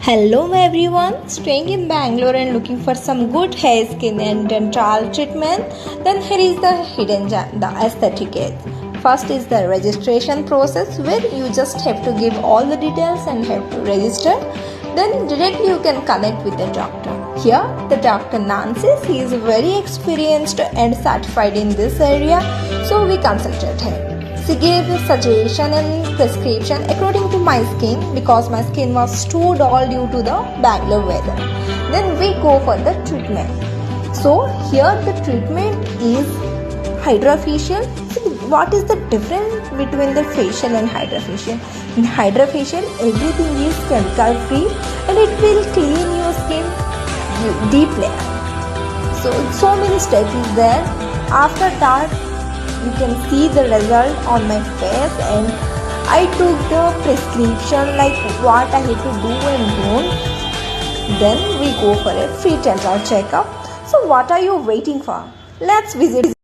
Hello everyone, staying in Bangalore and looking for some good hair, skin and dental treatment? Then here is the hidden gem, the aesthetic edge. First is the registration process where you just have to give all the details and have to register. Then directly you can connect with the doctor. Here the Dr. Nancy, he is very experienced and certified in this area, so we consulted him. She gave a suggestion and prescription according to my skin because my skin was too dull due to the Bangalore weather. Then we go for the treatment. So here the treatment is Hydra Facial. So what is the difference between the facial and Hydra Facial? In Hydra Facial, everything is chemical free and it will clean your skin deeply. So many steps is there. After that, you can see the result on my face, and I took the prescription like what I had to do and don't. Then we go for a free dental checkup. So what are you waiting for? Let's visit.